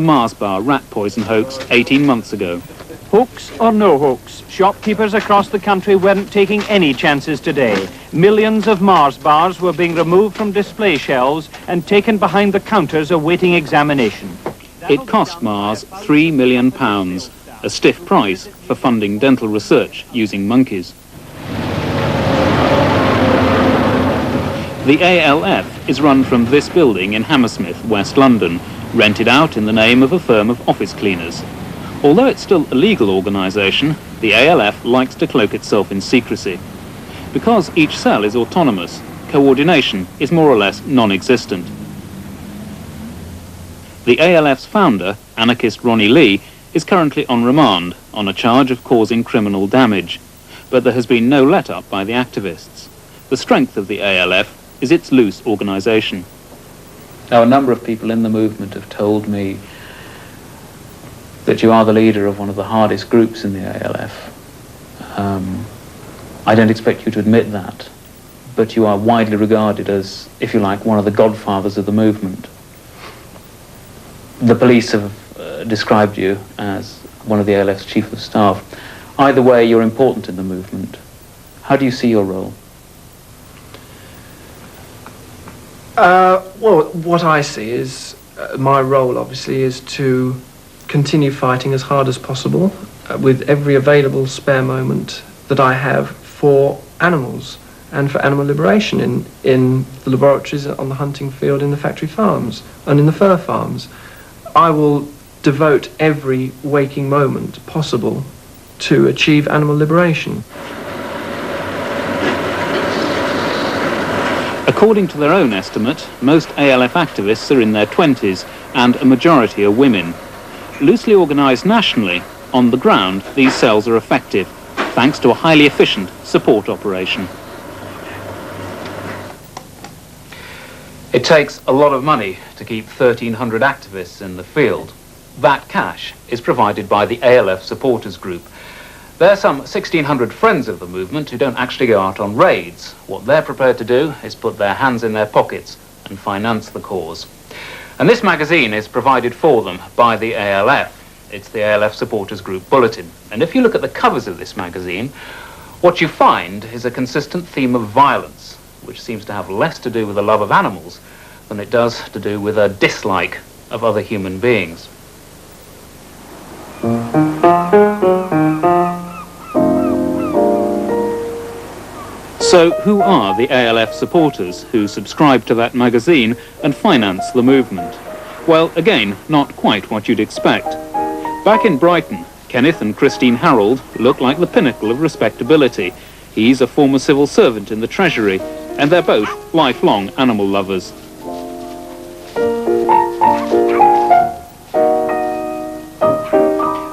Mars bar rat poison hoax 18 months ago. Hoax or no hoax, shopkeepers across the country weren't taking any chances today. Millions of Mars bars were being removed from display shelves and taken behind the counters awaiting examination. It cost Mars £3 million, a stiff price for funding dental research using monkeys. The ALF is run from this building in Hammersmith, West London, rented out in the name of a firm of office cleaners. Although it's still a legal organisation, the ALF likes to cloak itself in secrecy. Because each cell is autonomous, coordination is more or less non-existent. The ALF's founder, anarchist Ronnie Lee, is currently on remand on a charge of causing criminal damage, but there has been no let-up by the activists. The strength of the ALF is its loose organisation. Now, a number of people in the movement have told me that you are the leader of one of the hardest groups in the ALF. I don't expect you to admit that, but you are widely regarded as, if you like, one of the godfathers of the movement. The police have described you as one of the ALF's chief of staff. Either way, you're important in the movement. How do you see your role? Well, what I see is, my role obviously is to continue fighting as hard as possible with every available spare moment that I have for animals and for animal liberation in the laboratories, on the hunting field, in the factory farms and in the fur farms. I will devote every waking moment possible to achieve animal liberation. According to their own estimate, most ALF activists are in their 20s and a majority are women. Loosely organised nationally, on the ground, these cells are effective, thanks to a highly efficient support operation. It takes a lot of money to keep 1,300 activists in the field. That cash is provided by the ALF supporters group. There are some 1,600 friends of the movement who don't actually go out on raids. What they're prepared to do is put their hands in their pockets and finance the cause. And this magazine is provided for them by the ALF. It's the ALF Supporters Group Bulletin. And if you look at the covers of this magazine, what you find is a consistent theme of violence, which seems to have less to do with a love of animals than it does to do with a dislike of other human beings. So who are the ALF supporters who subscribe to that magazine and finance the movement? Well, again, not quite what you'd expect. Back in Brighton, Kenneth and Christine Harold look like the pinnacle of respectability. He's a former civil servant in the Treasury, and they're both lifelong animal lovers.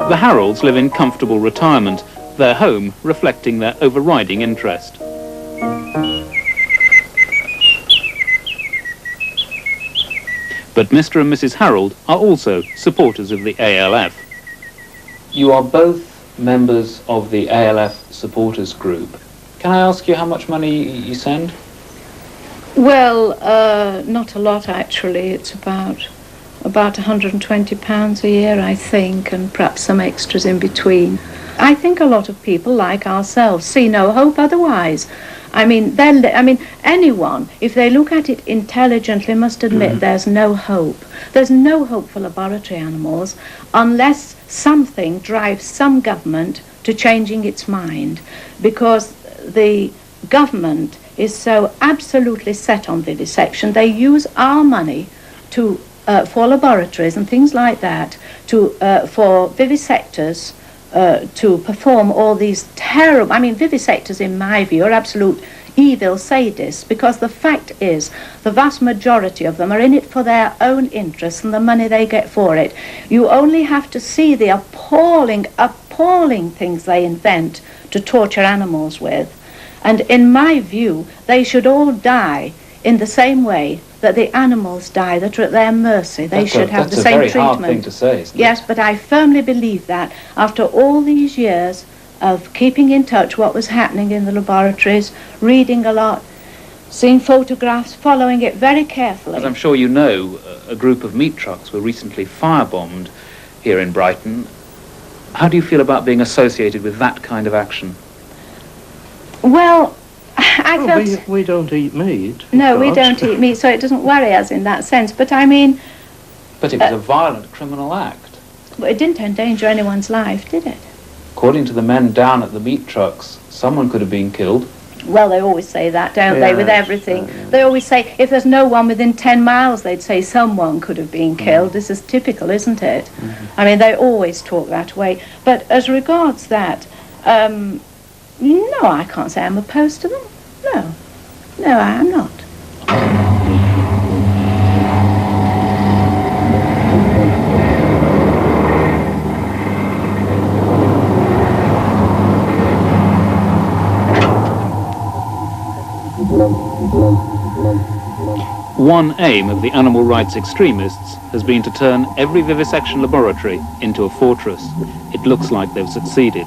The Harolds live in comfortable retirement, their home reflecting their overriding interest. But Mr. and Mrs. Harold are also supporters of the ALF. You are both members of the ALF supporters group. Can I ask you how much money you send? Well, not a lot actually. It's about £120 a year, I think, and perhaps some extras in between. I think a lot of people like ourselves see no hope otherwise. I mean, anyone, if they look at it intelligently, must admit there's no hope. There's no hope for laboratory animals unless something drives some government to changing its mind, because the government is so absolutely set on vivisection. They use our money to for laboratories and things like that, for vivisectors to perform all these terrible, vivisectors in my view are absolute evil sadists, because the fact is the vast majority of them are in it for their own interests and the money they get for it. You only have to see the appalling things they invent to torture animals with. And in my view, they should all die in the same way that the animals die that are at their mercy. They should have the same treatment. That's a very hard thing to say, isn't it? Yes, but I firmly believe that after all these years of keeping in touch what was happening in the laboratories, reading a lot. seen photographs, following it very carefully. As I'm sure you know, a group of meat trucks were recently firebombed here in Brighton. How do you feel about being associated with that kind of action? Well, I felt... We don't eat meat. No, we don't eat meat, so it doesn't worry us in that sense. But I mean... But it was a violent criminal act. Well, it didn't endanger anyone's life, did it? According to the men down at the meat trucks, someone could have been killed. Well, they always say that, don't they, with everything. They always say, if there's no one within 10 miles, they'd say someone could have been killed. This is typical, isn't it? I mean, they always talk that way. But as regards that, no, I can't say I'm opposed to them. No. No, I am not. One aim of the animal rights extremists has been to turn every vivisection laboratory into a fortress. It looks like they've succeeded.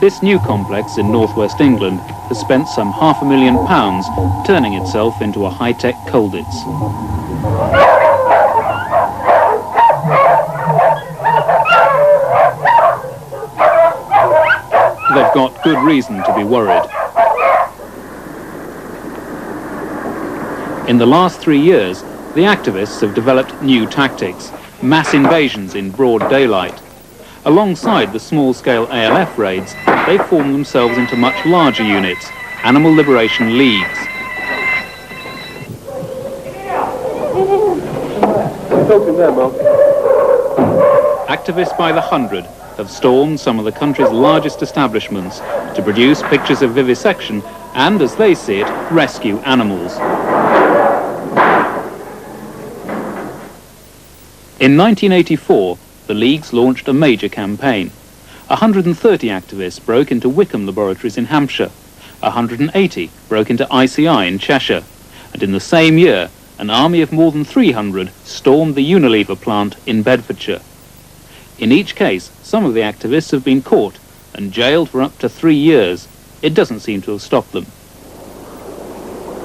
This new complex in northwest England has spent some £500,000 turning itself into a high-tech Colditz. They've got good reason to be worried. In the last 3 years, the activists have developed new tactics, mass invasions in broad daylight. Alongside the small-scale ALF raids, they've formed themselves into much larger units, animal liberation leagues. Activists by the hundred have stormed some of the country's largest establishments to produce pictures of vivisection and, as they see it, rescue animals. In 1984, the Leagues launched a major campaign. 130 activists broke into Wickham laboratories in Hampshire. 180 broke into ICI in Cheshire. And in the same year, an army of more than 300 stormed the Unilever plant in Bedfordshire. In each case, some of the activists have been caught and jailed for up to 3 years. It doesn't seem to have stopped them.